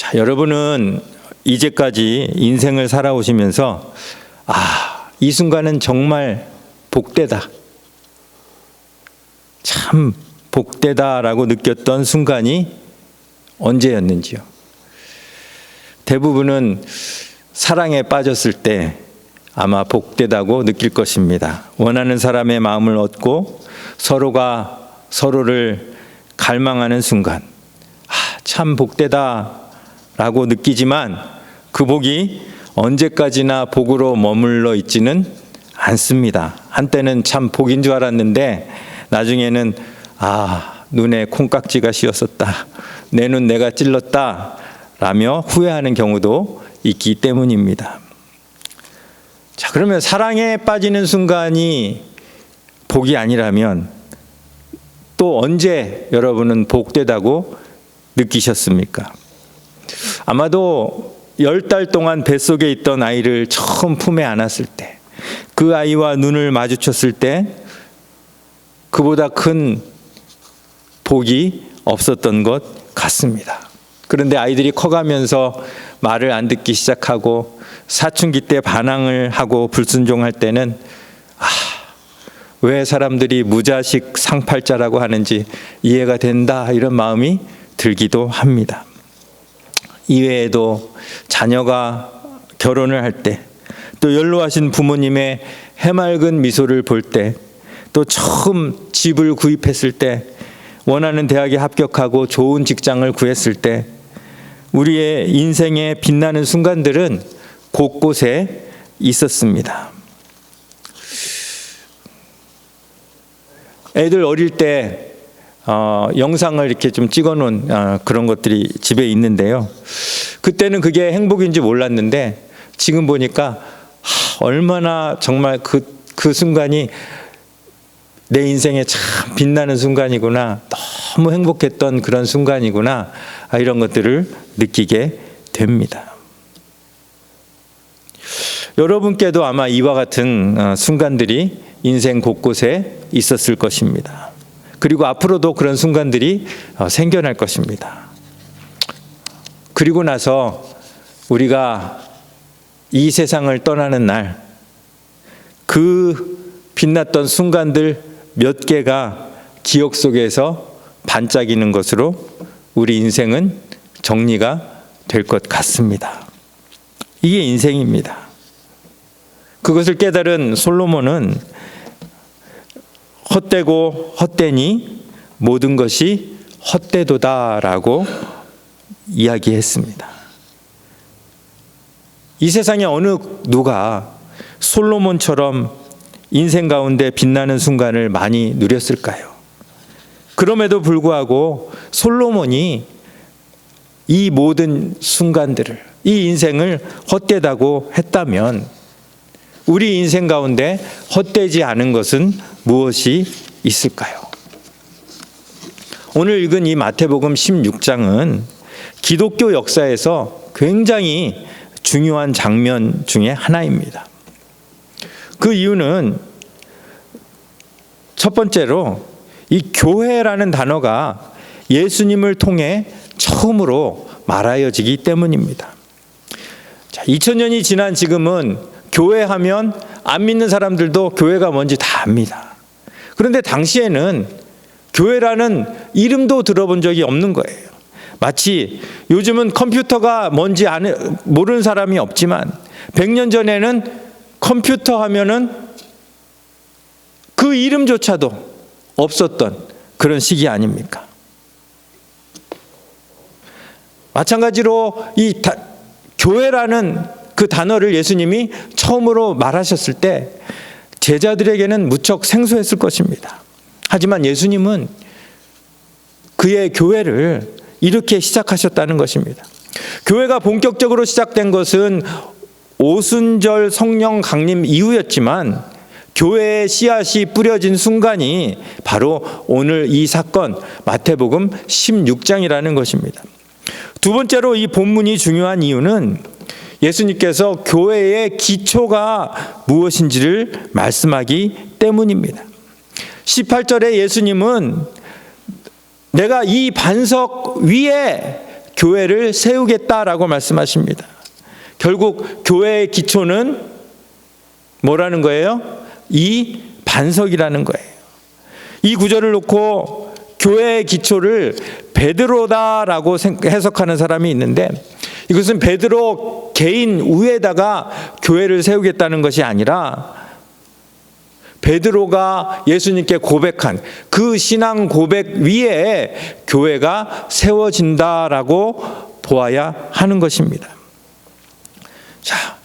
자, 여러분은 이제까지 인생을 살아오시면서 이 순간은 정말 복되다, 참 복되다라고 느꼈던 순간이 언제였는지요? 대부분은 사랑에 빠졌을 때 아마 복되다고 느낄 것입니다. 원하는 사람의 마음을 얻고 서로가 서로를 갈망하는 순간, 참 복되다라고 느끼지만 그 복이 언제까지나 복으로 머물러 있지는 않습니다. 한때는 참 복인 줄 알았는데 나중에는 눈에 콩깍지가 씌었었다, 내 눈 내가 찔렀다 라며 후회하는 경우도 있기 때문입니다. 자, 그러면 사랑에 빠지는 순간이 복이 아니라면 또 언제 여러분은 복되다고 느끼셨습니까? 아마도 10달 동안 뱃속에 있던 아이를 처음 품에 안았을 때, 그 아이와 눈을 마주쳤을 때 그보다 큰 복이 없었던 것 같습니다. 그런데 아이들이 커가면서 말을 안 듣기 시작하고 사춘기 때 반항을 하고 불순종할 때는 왜 사람들이 무자식 상팔자라고 하는지 이해가 된다, 이런 마음이 들기도 합니다. 이외에도 자녀가 결혼을 할 때, 또 연로하신 부모님의 해맑은 미소를 볼 때, 또 처음 집을 구입했을 때, 원하는 대학에 합격하고 좋은 직장을 구했을 때, 우리의 인생의 빛나는 순간들은 곳곳에 있었습니다. 애들 어릴 때 영상을 이렇게 좀 찍어놓은 그런 것들이 집에 있는데요. 그때는 그게 행복인지 몰랐는데 지금 보니까 얼마나 정말 그 순간이 내 인생에 참 빛나는 순간이구나, 너무 행복했던 그런 순간이구나, 이런 것들을 느끼게 됩니다. 여러분께도 아마 이와 같은 순간들이 인생 곳곳에 있었을 것입니다. 그리고 앞으로도 그런 순간들이 생겨날 것입니다. 그리고 나서 우리가 이 세상을 떠나는 날, 그 빛났던 순간들 몇 개가 기억 속에서 반짝이는 것으로 우리 인생은 정리가 될 것 같습니다. 이게 인생입니다. 그것을 깨달은 솔로몬은 헛되고 헛되니 모든 것이 헛되도다라고 이야기했습니다. 이 세상에 어느 누가 솔로몬처럼 인생 가운데 빛나는 순간을 많이 누렸을까요? 그럼에도 불구하고 솔로몬이 이 모든 순간들을, 이 인생을 헛되다고 했다면 우리 인생 가운데 헛되지 않은 것은 무엇이 있을까요? 오늘 읽은 이 마태복음 16장은 기독교 역사에서 굉장히 중요한 장면 중에 하나입니다. 그 이유는 첫 번째로 이 교회라는 단어가 예수님을 통해 처음으로 말하여지기 때문입니다. 자, 2000년이 지난 지금은 교회하면 안 믿는 사람들도 교회가 뭔지 다 압니다. 그런데 당시에는 교회라는 이름도 들어본 적이 없는 거예요. 마치 요즘은 컴퓨터가 뭔지 모르는 사람이 없지만 100년 전에는 컴퓨터 하면은 그 이름조차도 없었던 그런 시기 아닙니까? 마찬가지로 이 교회라는 그 단어를 예수님이 처음으로 말하셨을 때 제자들에게는 무척 생소했을 것입니다. 하지만 예수님은 그의 교회를 이렇게 시작하셨다는 것입니다. 교회가 본격적으로 시작된 것은 오순절 성령 강림 이후였지만 교회의 씨앗이 뿌려진 순간이 바로 오늘 이 사건 마태복음 16장이라는 것입니다. 두 번째로 이 본문이 중요한 이유는 예수님께서 교회의 기초가 무엇인지를 말씀하기 때문입니다. 18절에 예수님은 내가 이 반석 위에 교회를 세우겠다라고 말씀하십니다. 결국 교회의 기초는 뭐라는 거예요? 이 반석이라는 거예요. 이 구절을 놓고 교회의 기초를 베드로다라고 해석하는 사람이 있는데, 이것은 베드로 개인 위에다가 교회를 세우겠다는 것이 아니라 베드로가 예수님께 고백한 그 신앙 고백 위에 교회가 세워진다라고 보아야 하는 것입니다. 자,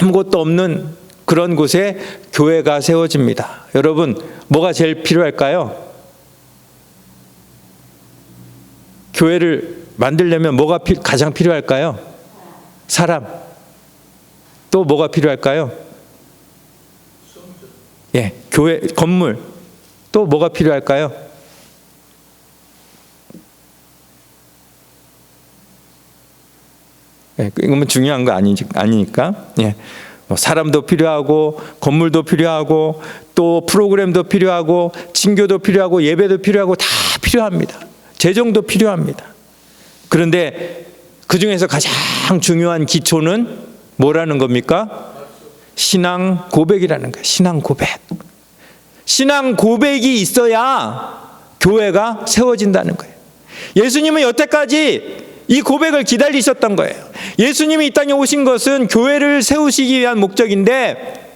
아무것도 없는 그런 곳에 교회가 세워집니다. 여러분, 뭐가 제일 필요할까요? 교회를 만들려면 뭐가 가장 필요할까요? 사람. 또 뭐가 필요할까요? 예, 교회 건물. 또 뭐가 필요할까요? 예, 이건 중요한 거 아니니까. 예. 뭐 사람도 필요하고 건물도 필요하고 또 프로그램도 필요하고 친교도 필요하고 예배도 필요하고 다 필요합니다. 재정도 필요합니다. 그런데 그 중에서 가장 중요한 기초는 뭐라는 겁니까? 신앙 고백이라는 거예요. 신앙 고백. 신앙 고백이 있어야 교회가 세워진다는 거예요. 예수님은 여태까지 이 고백을 기다리셨던 거예요. 예수님이 이 땅에 오신 것은 교회를 세우시기 위한 목적인데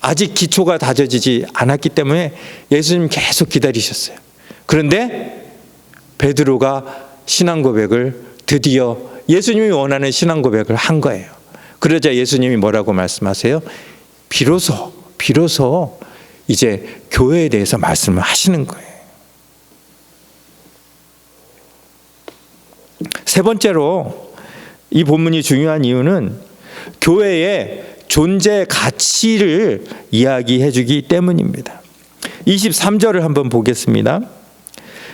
아직 기초가 다져지지 않았기 때문에 예수님 계속 기다리셨어요. 그런데 베드로가 신앙 고백을 드디어 예수님이 원하는 신앙 고백을 한 거예요. 그러자 예수님이 뭐라고 말씀하세요? 비로소 이제 교회에 대해서 말씀을 하시는 거예요. 세 번째로 이 본문이 중요한 이유는 교회의 존재 가치를 이야기해 주기 때문입니다. 23절을 한번 보겠습니다.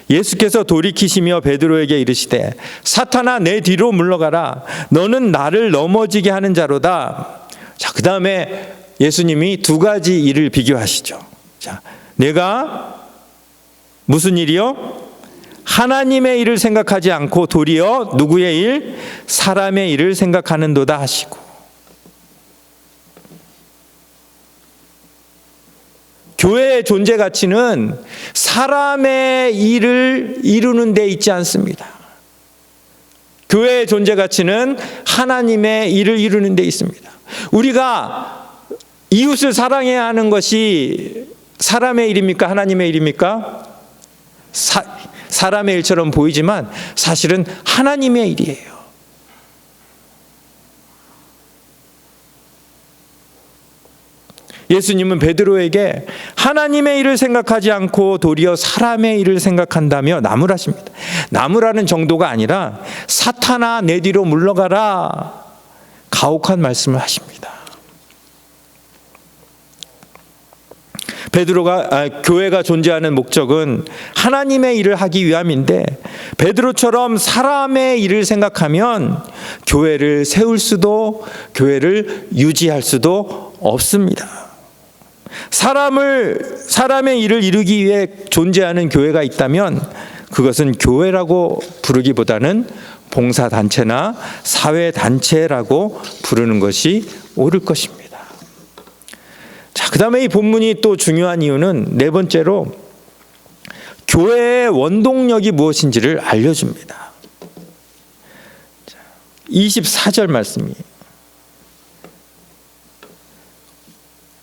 예수께서 돌이키시며 베드로에게 이르시되 사탄아 내 뒤로 물러가라 너는 나를 넘어지게 하는 자로다. 자, 그 다음에 예수님이 두 가지 일을 비교하시죠. 자, 내가 무슨 일이요? 하나님의 일을 생각하지 않고 도리어 누구의 일? 사람의 일을 생각하는도다 하시고, 교회의 존재 가치는 사람의 일을 이루는 데 있지 않습니다. 교회의 존재 가치는 하나님의 일을 이루는 데 있습니다. 우리가 이웃을 사랑해야 하는 것이 사람의 일입니까? 하나님의 일입니까? 사람의 일처럼 보이지만 사실은 하나님의 일이에요. 예수님은 베드로에게 하나님의 일을 생각하지 않고 도리어 사람의 일을 생각한다며 나무라십니다. 나무라는 정도가 아니라 사탄아 내 뒤로 물러가라, 가혹한 말씀을 하십니다. 교회가 존재하는 목적은 하나님의 일을 하기 위함인데 베드로처럼 사람의 일을 생각하면 교회를 세울 수도 교회를 유지할 수도 없습니다. 사람의 일을 이루기 위해 존재하는 교회가 있다면 그것은 교회라고 부르기보다는 봉사단체나 사회단체라고 부르는 것이 옳을 것입니다. 자, 그 다음에 이 본문이 또 중요한 이유는 네 번째로 교회의 원동력이 무엇인지를 알려줍니다. 24절 말씀이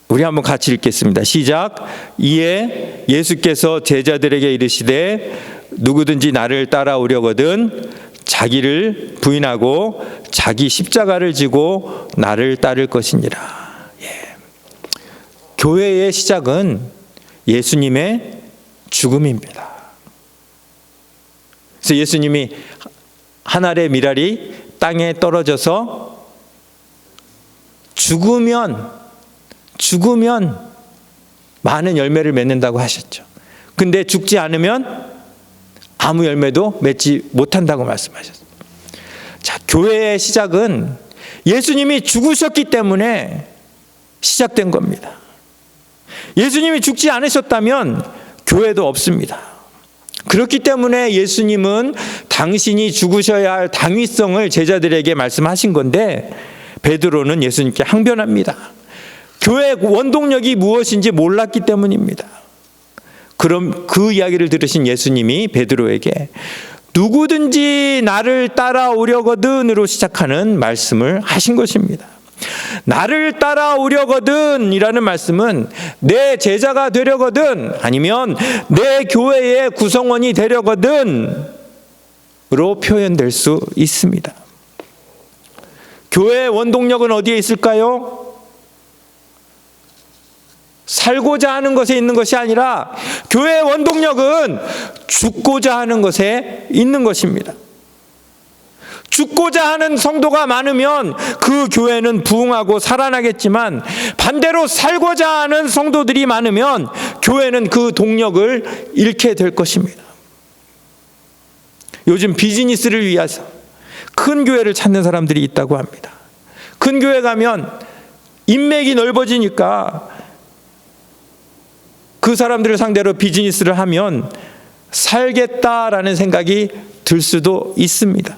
우리 한번 같이 읽겠습니다. 시작. 이에 예수께서 제자들에게 이르시되 누구든지 나를 따라오려거든 자기를 부인하고 자기 십자가를 지고 나를 따를 것이니라. 교회의 시작은 예수님의 죽음입니다. 그래서 예수님이 한 알의 밀알이 땅에 떨어져서 죽으면 많은 열매를 맺는다고 하셨죠. 근데 죽지 않으면 아무 열매도 맺지 못한다고 말씀하셨어요. 자, 교회의 시작은 예수님이 죽으셨기 때문에 시작된 겁니다. 예수님이 죽지 않으셨다면 교회도 없습니다. 그렇기 때문에 예수님은 당신이 죽으셔야 할 당위성을 제자들에게 말씀하신 건데, 베드로는 예수님께 항변합니다. 교회의 원동력이 무엇인지 몰랐기 때문입니다. 그럼 그 이야기를 들으신 예수님이 베드로에게 누구든지 나를 따라오려거든으로 시작하는 말씀을 하신 것입니다. 나를 따라오려거든 이라는 말씀은 내 제자가 되려거든, 아니면 내 교회의 구성원이 되려거든 으로 표현될 수 있습니다. 교회의 원동력은 어디에 있을까요? 살고자 하는 것에 있는 것이 아니라 교회의 원동력은 죽고자 하는 것에 있는 것입니다. 죽고자 하는 성도가 많으면 그 교회는 부흥하고 살아나겠지만, 반대로 살고자 하는 성도들이 많으면 교회는 그 동력을 잃게 될 것입니다. 요즘 비즈니스를 위해서 큰 교회를 찾는 사람들이 있다고 합니다. 큰 교회 가면 인맥이 넓어지니까 그 사람들을 상대로 비즈니스를 하면 살겠다라는 생각이 들 수도 있습니다.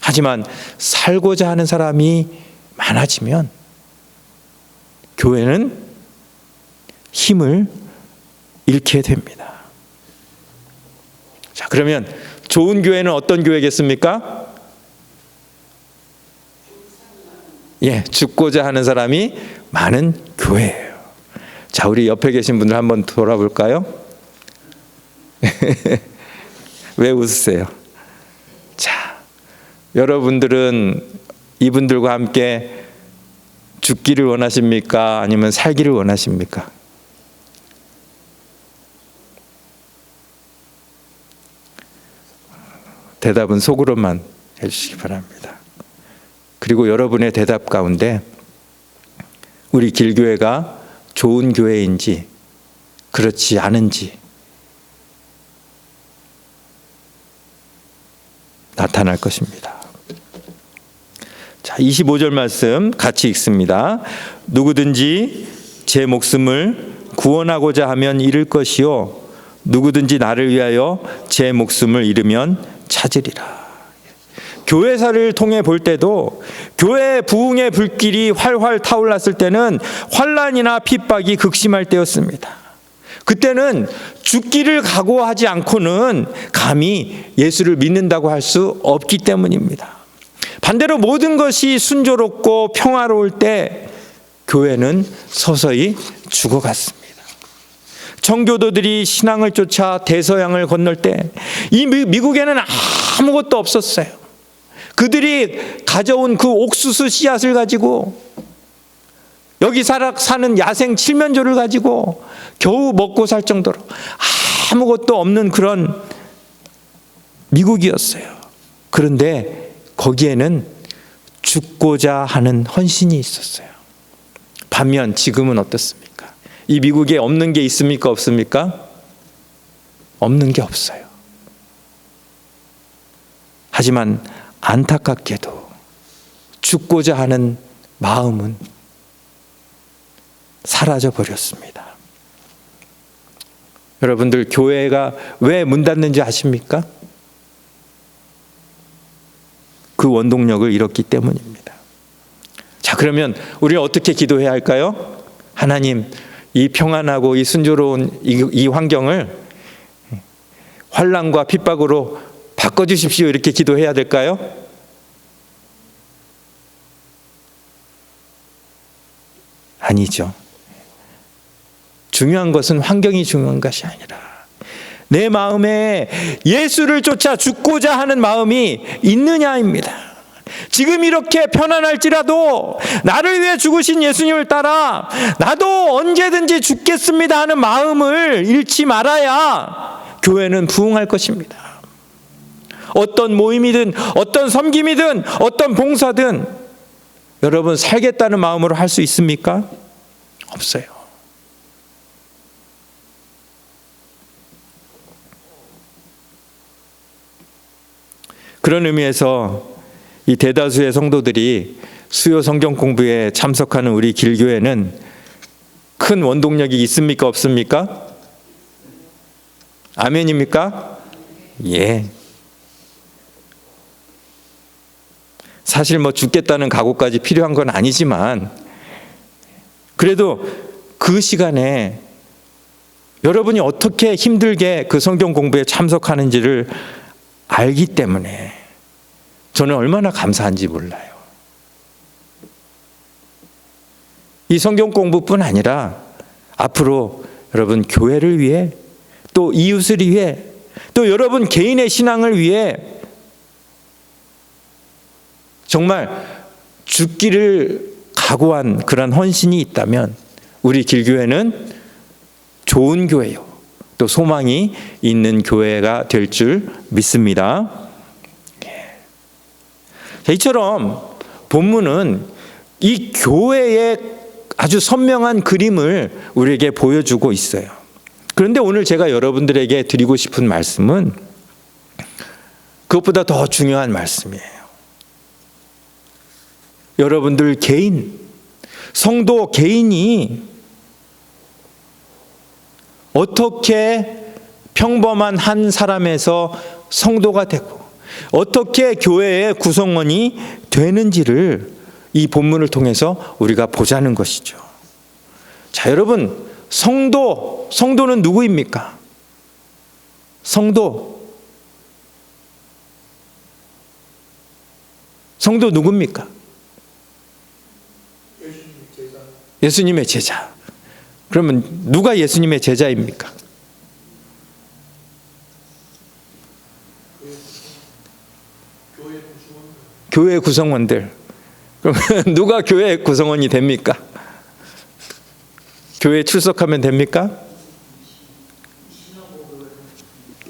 하지만 살고자 하는 사람이 많아지면 교회는 힘을 잃게 됩니다. 자, 그러면 좋은 교회는 어떤 교회겠습니까? 죽고자 하는 사람이 많은 교회예요. 자, 우리 옆에 계신 분들 한번 돌아볼까요? 왜 웃으세요? 자, 여러분들은 이분들과 함께 죽기를 원하십니까? 아니면 살기를 원하십니까? 대답은 속으로만 해주시기 바랍니다. 그리고 여러분의 대답 가운데 우리 길교회가 좋은 교회인지 그렇지 않은지 나타날 것입니다. 자, 25절 말씀 같이 읽습니다. 누구든지 제 목숨을 구원하고자 하면 잃을 것이요, 누구든지 나를 위하여 제 목숨을 잃으면 찾으리라. 교회사를 통해 볼 때도 교회 부흥의 불길이 활활 타올랐을 때는 환난이나 핍박이 극심할 때였습니다. 그때는 죽기를 각오하지 않고는 감히 예수를 믿는다고 할 수 없기 때문입니다. 반대로 모든 것이 순조롭고 평화로울 때 교회는 서서히 죽어갔습니다. 청교도들이 신앙을 쫓아 대서양을 건널 때 이 미국에는 아무것도 없었어요. 그들이 가져온 그 옥수수 씨앗을 가지고, 여기 사는 야생 칠면조를 가지고 겨우 먹고 살 정도로 아무것도 없는 그런 미국이었어요. 그런데 거기에는 죽고자 하는 헌신이 있었어요. 반면 지금은 어떻습니까? 이 미국에 없는 게 있습니까? 없습니까? 없는 게 없어요. 하지만 안타깝게도 죽고자 하는 마음은 사라져 버렸습니다. 여러분들, 교회가 왜 문 닫는지 아십니까? 그 원동력을 잃었기 때문입니다. 자, 그러면 우리는 어떻게 기도해야 할까요? 하나님, 이 평안하고 이 순조로운 이 환경을 환난과 핍박으로 바꿔주십시오, 이렇게 기도해야 될까요? 아니죠. 중요한 것은 환경이 중요한 것이 아니라 내 마음에 예수를 쫓아 죽고자 하는 마음이 있느냐입니다. 지금 이렇게 편안할지라도 나를 위해 죽으신 예수님을 따라 나도 언제든지 죽겠습니다 하는 마음을 잃지 말아야 교회는 부흥할 것입니다. 어떤 모임이든 어떤 섬김이든 어떤 봉사든 여러분, 살겠다는 마음으로 할 수 있습니까? 없어요. 그런 의미에서 이 대다수의 성도들이 수요 성경 공부에 참석하는 우리 길교회는 큰 원동력이 있습니까? 없습니까? 아멘입니까? 예. 사실 뭐 죽겠다는 각오까지 필요한 건 아니지만 그래도 그 시간에 여러분이 어떻게 힘들게 그 성경 공부에 참석하는지를 알기 때문에 저는 얼마나 감사한지 몰라요. 이 성경 공부뿐 아니라 앞으로 여러분 교회를 위해 또 이웃을 위해 또 여러분 개인의 신앙을 위해 정말 죽기를 각오한 그런 헌신이 있다면 우리 길교회는 좋은 교회요. 또 소망이 있는 교회가 될 줄 믿습니다. 자, 이처럼 본문은 이 교회의 아주 선명한 그림을 우리에게 보여주고 있어요. 그런데 오늘 제가 여러분들에게 드리고 싶은 말씀은 그것보다 더 중요한 말씀이에요. 여러분들 개인, 성도 개인이 어떻게 평범한 한 사람에서 성도가 되고 어떻게 교회의 구성원이 되는지를 이 본문을 통해서 우리가 보자는 것이죠. 자, 여러분, 성도는 누구입니까? 성도 누구입니까? 예수님의 제자. 그러면 누가 예수님의 제자입니까? 교회 구성원들. 그럼 누가 교회 구성원이 됩니까? 교회에 출석하면 됩니까?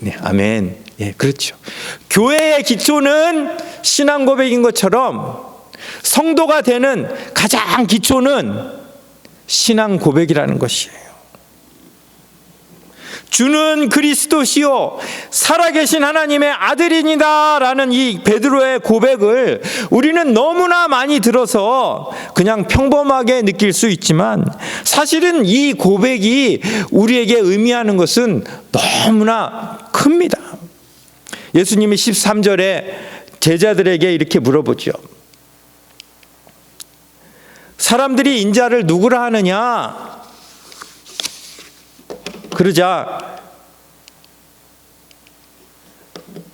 네, 아멘. 예, 그렇죠. 교회의 기초는 신앙 고백인 것처럼 성도가 되는 가장 기초는 신앙 고백이라는 것이에요. 주는 그리스도시요 살아계신 하나님의 아들이니다 라는 이 베드로의 고백을 우리는 너무나 많이 들어서 그냥 평범하게 느낄 수 있지만 사실은 이 고백이 우리에게 의미하는 것은 너무나 큽니다. 예수님이 13절에 제자들에게 이렇게 물어보죠. 사람들이 인자를 누구라 하느냐? 그러자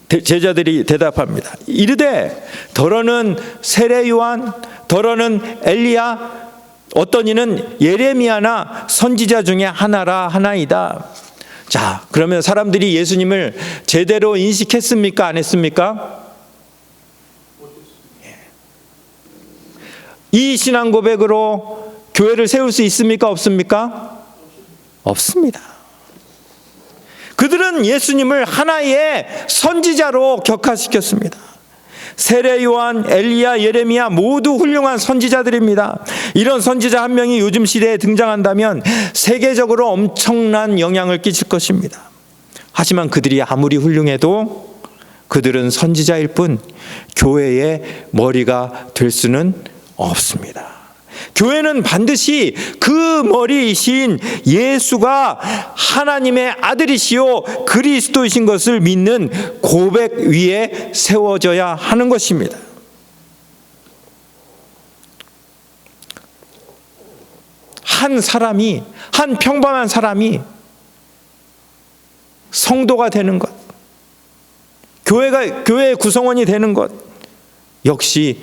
제자들이 대답합니다. 이르되 더러는 세례 요한, 더러는 엘리야, 어떤 이는 예레미야나 선지자 중에 하나라 하나이다. 자, 그러면 사람들이 예수님을 제대로 인식했습니까? 안 했습니까? 이 신앙 고백으로 교회를 세울 수 있습니까? 없습니까? 없습니다. 그들은 예수님을 하나의 선지자로 격화시켰습니다. 세례 요한, 엘리야, 예레미야 모두 훌륭한 선지자들입니다. 이런 선지자 한 명이 요즘 시대에 등장한다면 세계적으로 엄청난 영향을 끼칠 것입니다. 하지만 그들이 아무리 훌륭해도 그들은 선지자일 뿐 교회의 머리가 될 수는 없습니다. 교회는 반드시 그 머리이신 예수가 하나님의 아들이시요 그리스도이신 것을 믿는 고백 위에 세워져야 하는 것입니다. 한 평범한 사람이 성도가 되는 것, 교회의 구성원이 되는 것, 역시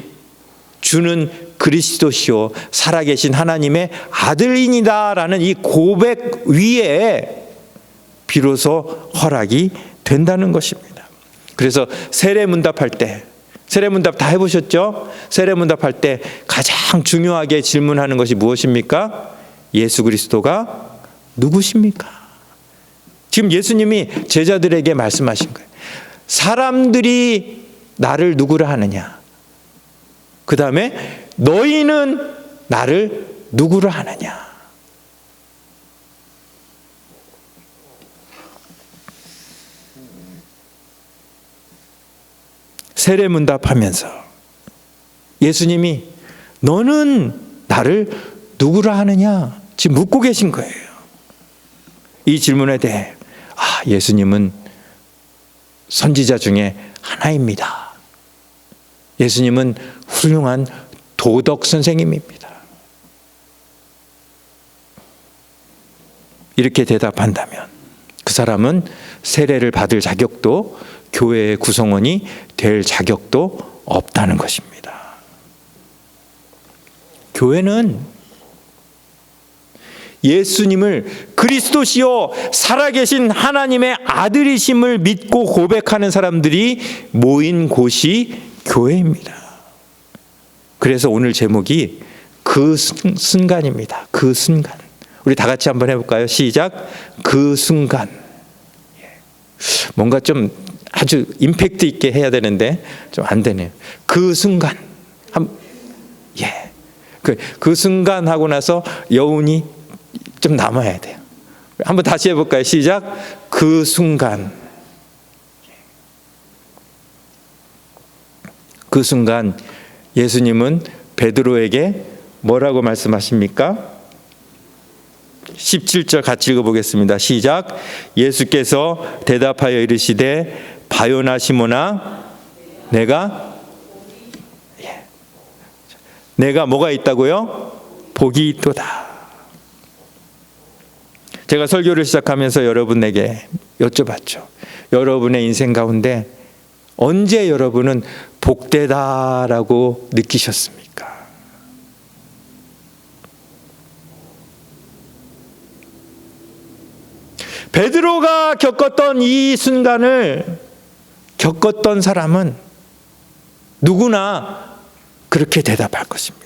주는 그리스도시요 살아계신 하나님의 아들이니다라는 이 고백 위에 비로소 허락이 된다는 것입니다. 그래서 세례문답할 때, 세례문답 다 해보셨죠? 세례문답할 때 가장 중요하게 질문하는 것이 무엇입니까? 예수 그리스도가 누구십니까? 지금 예수님이 제자들에게 말씀하신 거예요. 사람들이 나를 누구라 하느냐? 그 다음에 너희는 나를 누구라 하느냐? 세례문답하면서 예수님이 너는 나를 누구라 하느냐? 지금 묻고 계신 거예요. 이 질문에 대해 예수님은 선지자 중에 하나입니다. 예수님은 훌륭한 도덕 선생님입니다. 이렇게 대답한다면 그 사람은 세례를 받을 자격도 교회의 구성원이 될 자격도 없다는 것입니다. 교회는 예수님을 그리스도시요 살아계신 하나님의 아들이심을 믿고 고백하는 사람들이 모인 곳이 교회입니다. 그래서 오늘 제목이 그 순간입니다. 그 순간. 우리 다 같이 한번 해볼까요? 시작. 그 순간. 뭔가 좀 아주 임팩트 있게 해야 되는데 좀 안 되네요. 그 순간. 그 순간 하고 나서 여운이 좀 남아야 돼요. 한번 다시 해볼까요? 시작. 그 순간. 그 순간 예수님은 베드로에게 뭐라고 말씀하십니까? 17절 같이 읽어보겠습니다. 시작. 예수께서 대답하여 이르시되 바요나 시몬아 내가 뭐가 있다고요? 복이 있도다. 제가 설교를 시작하면서 여러분에게 여쭤봤죠. 여러분의 인생 가운데 언제 여러분은 복되다라고 느끼셨습니까? 베드로가 겪었던 이 순간을 겪었던 사람은 누구나 그렇게 대답할 것입니다.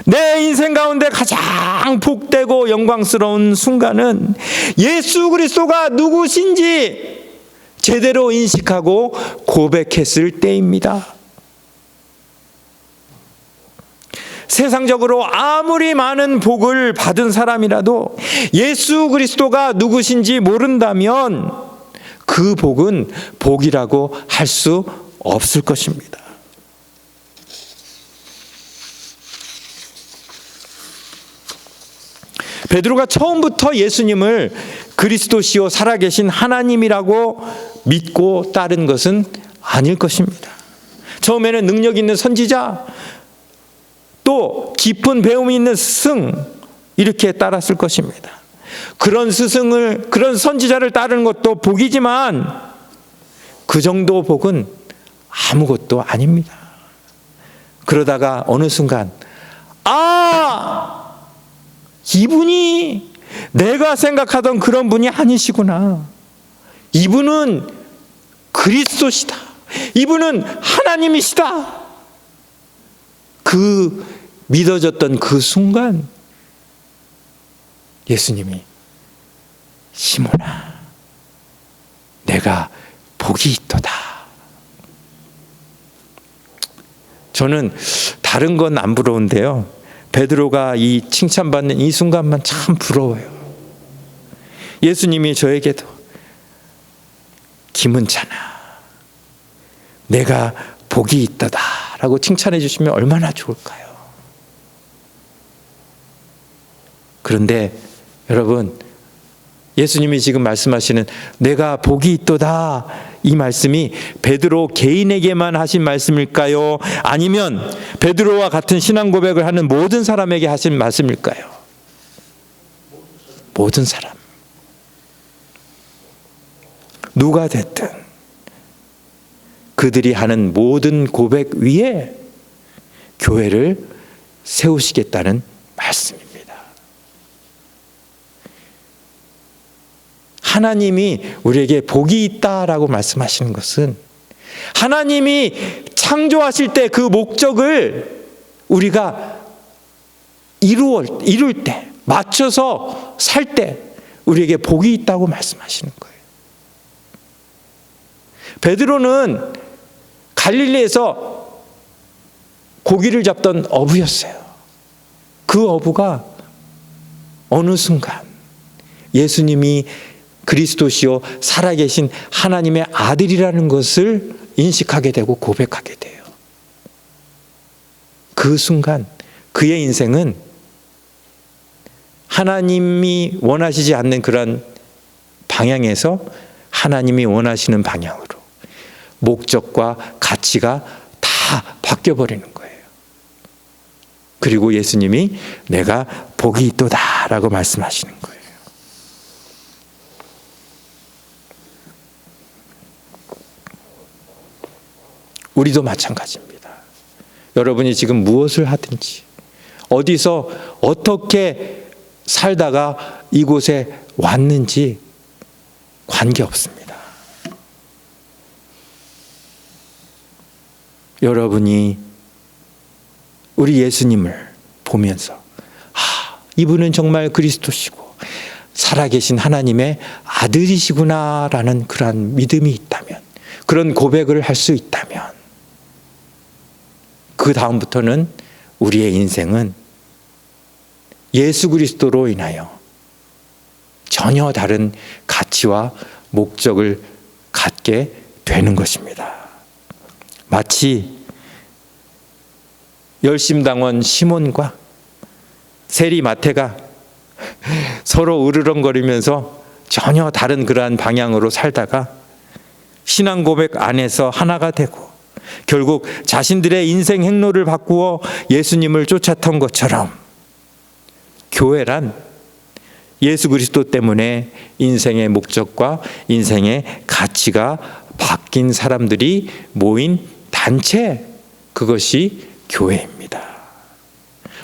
내 인생 가운데 가장 복되고 영광스러운 순간은 예수 그리스도가 누구신지 제대로 인식하고 고백했을 때입니다. 세상적으로 아무리 많은 복을 받은 사람이라도 예수 그리스도가 누구신지 모른다면 그 복은 복이라고 할 수 없을 것입니다. 베드로가 처음부터 예수님을 그리스도시요 살아계신 하나님이라고 믿고 따른 것은 아닐 것입니다. 처음에는 능력 있는 선지자, 또 깊은 배움이 있는 스승, 이렇게 따랐을 것입니다. 그런 스승을, 그런 선지자를 따르는 것도 복이지만 그 정도 복은 아무것도 아닙니다. 그러다가 어느 순간 이분이 내가 생각하던 그런 분이 아니시구나. 이분은 그리스도시다. 이분은 하나님이시다. 그 믿어졌던 그 순간 예수님이 시몬아 내가 복이 있도다. 저는 다른 건 안 부러운데요, 베드로가 이 칭찬받는 이 순간만 참 부러워요. 예수님이 저에게도 김은찬아 내가 복이 있다다 라고 칭찬해 주시면 얼마나 좋을까요? 그런데 여러분, 예수님이 지금 말씀하시는 내가 복이 있도다, 이 말씀이 베드로 개인에게만 하신 말씀일까요? 아니면 베드로와 같은 신앙 고백을 하는 모든 사람에게 하신 말씀일까요? 모든 사람. 누가 됐든 그들이 하는 모든 고백 위에 교회를 세우시겠다는 말씀입니다. 하나님이 우리에게 복이 있다라고 말씀하시는 것은 하나님이 창조하실 때 그 목적을 우리가 이룰 때, 맞춰서 살 때 우리에게 복이 있다고 말씀하시는 거예요. 베드로는 갈릴리에서 고기를 잡던 어부였어요. 그 어부가 어느 순간 예수님이 그리스도시요 살아계신 하나님의 아들이라는 것을 인식하게 되고 고백하게 돼요. 그 순간 그의 인생은 하나님이 원하시지 않는 그런 방향에서 하나님이 원하시는 방향으로 목적과 가치가 다 바뀌어버리는 거예요. 그리고 예수님이 내가 복이 있도다라고 말씀하시는 거예요. 우리도 마찬가지입니다. 여러분이 지금 무엇을 하든지 어디서 어떻게 살다가 이곳에 왔는지 관계없습니다. 여러분이 우리 예수님을 보면서 이분은 정말 그리스도시고 살아계신 하나님의 아들이시구나라는 그러한 믿음이 있다면, 그런 고백을 할 수 있다면, 그 다음부터는 우리의 인생은 예수 그리스도로 인하여 전혀 다른 가치와 목적을 갖게 되는 것입니다. 마치 열심당원 시몬과 세리 마태가 서로 으르렁거리면서 전혀 다른 그러한 방향으로 살다가 신앙 고백 안에서 하나가 되고 결국 자신들의 인생 행로를 바꾸어 예수님을 쫓았던 것처럼, 교회란 예수 그리스도 때문에 인생의 목적과 인생의 가치가 바뀐 사람들이 모인 단체, 그것이 교회입니다.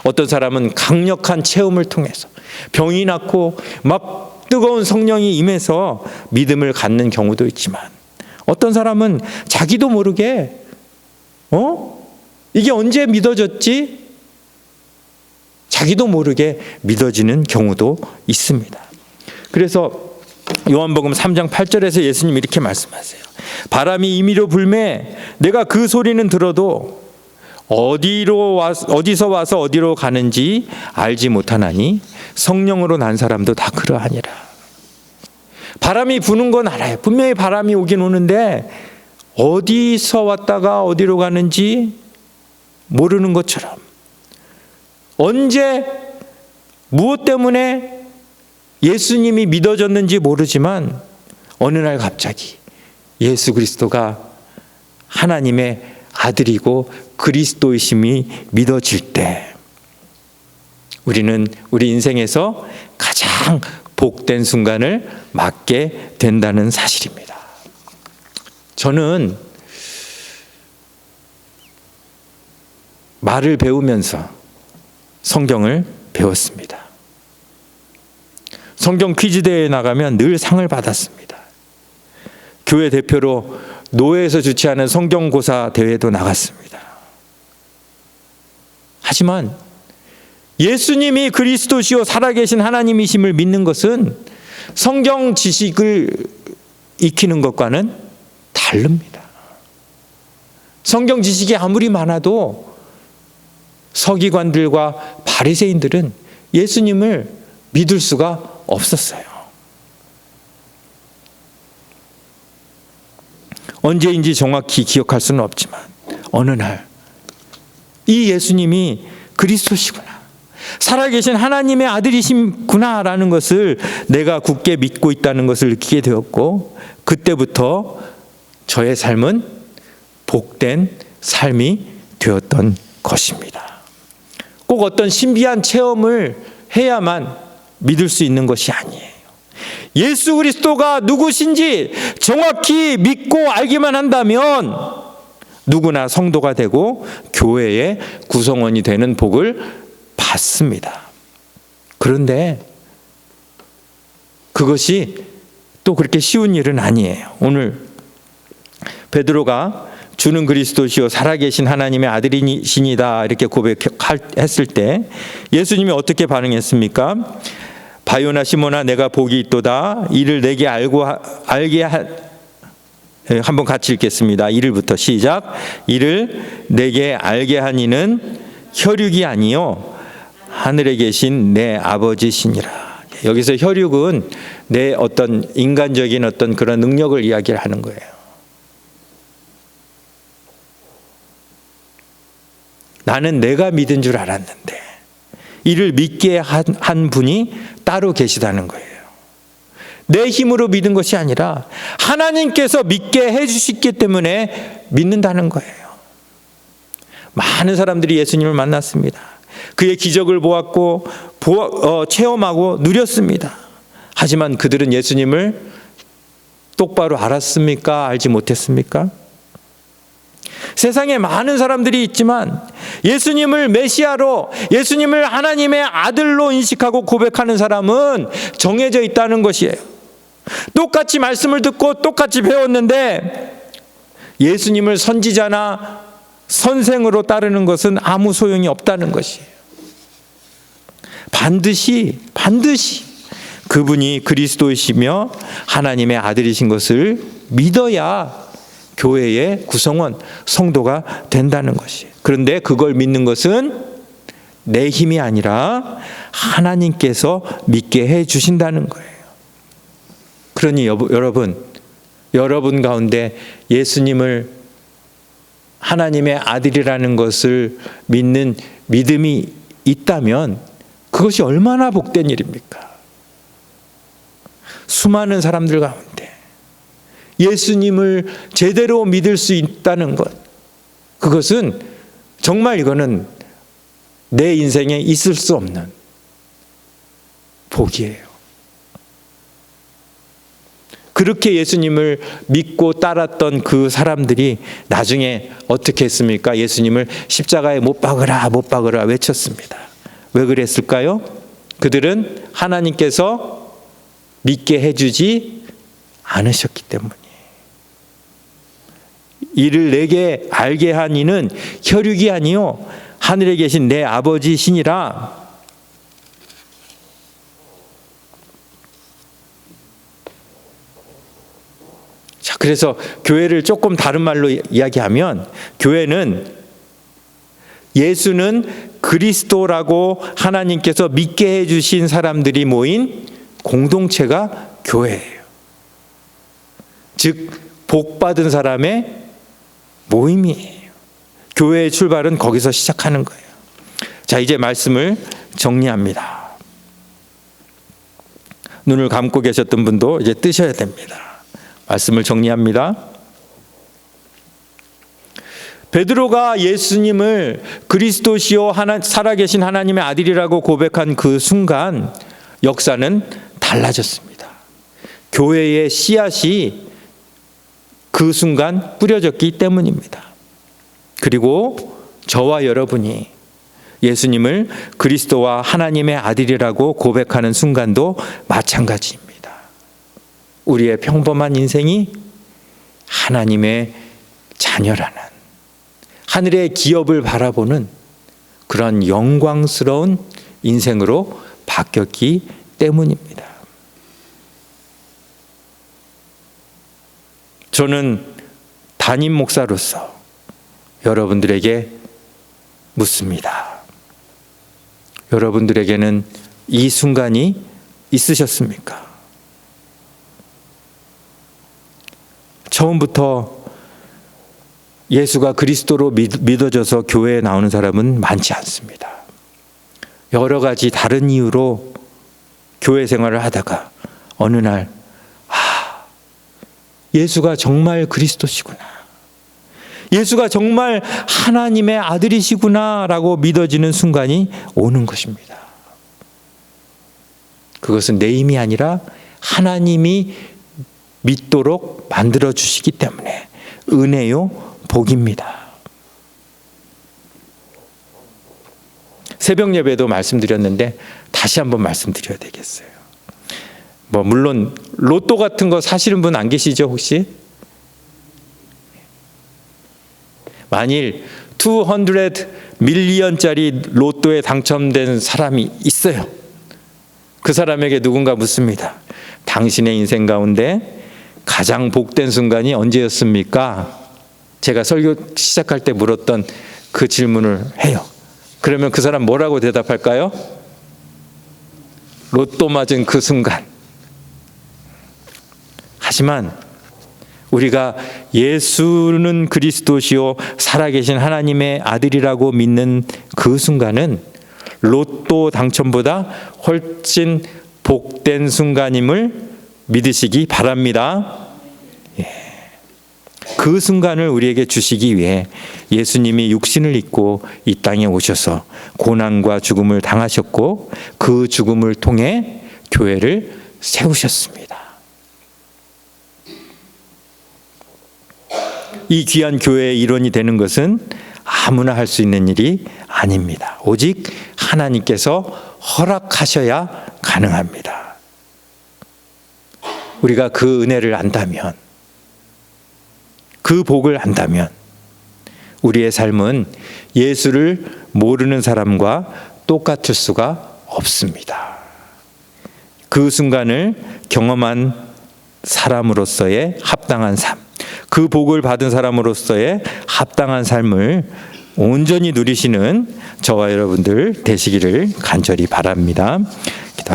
어떤 사람은 강력한 체험을 통해서 병이 낫고 막 뜨거운 성령이 임해서 믿음을 갖는 경우도 있지만, 어떤 사람은 자기도 모르게 이게 언제 믿어졌지? 자기도 모르게 믿어지는 경우도 있습니다. 그래서 요한복음 3장 8절에서 예수님이 이렇게 말씀하세요. 바람이 임의로 불매 내가 그 소리는 들어도 어디서 와서 어디로 가는지 알지 못하나니 성령으로 난 사람도 다 그러하니라. 바람이 부는 건 알아요. 분명히 바람이 오긴 오는데 어디서 왔다가 어디로 가는지 모르는 것처럼, 언제 무엇 때문에 예수님이 믿어졌는지 모르지만 어느 날 갑자기 예수 그리스도가 하나님의 아들이고 그리스도이심이 믿어질 때 우리는 우리 인생에서 가장 복된 순간을 맞게 된다는 사실입니다. 저는 말을 배우면서 성경을 배웠습니다. 성경 퀴즈 대회에 나가면 늘 상을 받았습니다. 교회 대표로 노회에서 주최하는 성경고사 대회도 나갔습니다. 하지만 예수님이 그리스도시요 살아계신 하나님이심을 믿는 것은 성경 지식을 익히는 것과는 다릅니다. 성경 지식이 아무리 많아도 서기관들과 바리새인들은 예수님을 믿을 수가 없었어요. 언제인지 정확히 기억할 수는 없지만 어느 날 이 예수님이 그리스도시구나, 살아계신 하나님의 아들이시구나라는 것을 내가 굳게 믿고 있다는 것을 느끼게 되었고, 그때부터 저의 삶은 복된 삶이 되었던 것입니다. 꼭 어떤 신비한 체험을 해야만 믿을 수 있는 것이 아니에요. 예수 그리스도가 누구신지 정확히 믿고 알기만 한다면 누구나 성도가 되고 교회의 구성원이 되는 복을 받습니다. 그런데 그것이 또 그렇게 쉬운 일은 아니에요. 오늘 베드로가 주는 그리스도시요 살아계신 하나님의 아들이시니다 이렇게 고백했을 때 예수님이 어떻게 반응했습니까? 바요나 시몬아 내가 복이 있도다. 이를 내게 알게 한번 같이 읽겠습니다. 1일부터 시작. 이를 내게 알게 하니는 혈육이 아니요 하늘에 계신 내 아버지시니라. 여기서 혈육은 내 어떤 인간적인 어떤 그런 능력을 이야기를 하는 거예요. 나는 내가 믿은 줄 알았는데 이를 믿게 한 분이 따로 계시다는 거예요. 내 힘으로 믿은 것이 아니라 하나님께서 믿게 해주셨기 때문에 믿는다는 거예요. 많은 사람들이 예수님을 만났습니다. 그의 기적을 보았고 체험하고 누렸습니다. 하지만 그들은 예수님을 똑바로 알았습니까? 알지 못했습니까? 세상에 많은 사람들이 있지만 예수님을 메시아로, 예수님을 하나님의 아들로 인식하고 고백하는 사람은 정해져 있다는 것이에요. 똑같이 말씀을 듣고 똑같이 배웠는데 예수님을 선지자나 선생으로 따르는 것은 아무 소용이 없다는 것이에요. 반드시 그분이 그리스도이시며 하나님의 아들이신 것을 믿어야 교회의 구성원, 성도가 된다는 것이에요. 그런데 그걸 믿는 것은 내 힘이 아니라 하나님께서 믿게 해 주신다는 거예요. 그러니 여러분 가운데 예수님을 하나님의 아들이라는 것을 믿는 믿음이 있다면 그것이 얼마나 복된 일입니까? 수많은 사람들 가운데 예수님을 제대로 믿을 수 있다는 것, 그것은 정말 이거는 내 인생에 있을 수 없는 복이에요. 그렇게 예수님을 믿고 따랐던 그 사람들이 나중에 어떻게 했습니까? 예수님을 십자가에 못 박으라 외쳤습니다. 왜 그랬을까요? 그들은 하나님께서 믿게 해주지 않으셨기 때문이에요. 이를 내게 알게 한 이는 혈육이 아니요 하늘에 계신 내 아버지시니라. 자, 그래서 교회를 조금 다른 말로 이야기하면 교회는 예수는 그리스도라고 하나님께서 믿게 해주신 사람들이 모인 공동체가 교회예요. 즉 복받은 사람의 모임이에요. 교회의 출발은 거기서 시작하는 거예요. 자, 이제 말씀을 정리합니다. 눈을 감고 계셨던 분도 이제 뜨셔야 됩니다. 말씀을 정리합니다. 베드로가 예수님을 그리스도시요 살아계신 하나님의 아들이라고 고백한 그 순간 역사는 달라졌습니다. 교회의 씨앗이 그 순간 뿌려졌기 때문입니다. 그리고 저와 여러분이 예수님을 그리스도와 하나님의 아들이라고 고백하는 순간도 마찬가지입니다. 우리의 평범한 인생이 하나님의 자녀라는 하늘의 기업을 바라보는 그런 영광스러운 인생으로 바뀌었기 때문입니다. 저는 담임 목사로서 여러분들에게 묻습니다. 여러분들에게는 이 순간이 있으셨습니까? 처음부터 예수가 그리스도로 믿어져서 교회에 나오는 사람은 많지 않습니다. 여러 가지 다른 이유로 교회 생활을 하다가 어느 날 예수가 정말 그리스도시구나, 예수가 정말 하나님의 아들이시구나 라고 믿어지는 순간이 오는 것입니다. 그것은 내 힘이 아니라 하나님이 믿도록 만들어 주시기 때문에 은혜요 복입니다. 새벽 예배도 말씀드렸는데 다시 한번 말씀드려야 되겠어요. 물론 로또 같은 거 사시는 분 안 계시죠 혹시? 만일 200 밀리언짜리 로또에 당첨된 사람이 있어요. 그 사람에게 누군가 묻습니다. 당신의 인생 가운데 가장 복된 순간이 언제였습니까? 제가 설교 시작할 때 물었던 그 질문을 해요. 그러면 그 사람 뭐라고 대답할까요? 로또 맞은 그 순간. 하지만 우리가 예수는 그리스도시요 살아계신 하나님의 아들이라고 믿는 그 순간은 로또 당첨보다 훨씬 복된 순간임을 믿으시기 바랍니다. 그 순간을 우리에게 주시기 위해 예수님이 육신을 입고 이 땅에 오셔서 고난과 죽음을 당하셨고 그 죽음을 통해 교회를 세우셨습니다. 이 귀한 교회의 일원이 되는 것은 아무나 할 수 있는 일이 아닙니다. 오직 하나님께서 허락하셔야 가능합니다. 우리가 그 은혜를 안다면, 그 복을 안다면 우리의 삶은 예수를 모르는 사람과 똑같을 수가 없습니다. 그 순간을 경험한 사람으로서의 합당한 삶, 그 복을 받은 사람으로서의 합당한 삶을 온전히 누리시는 저와 여러분들 되시기를 간절히 바랍니다.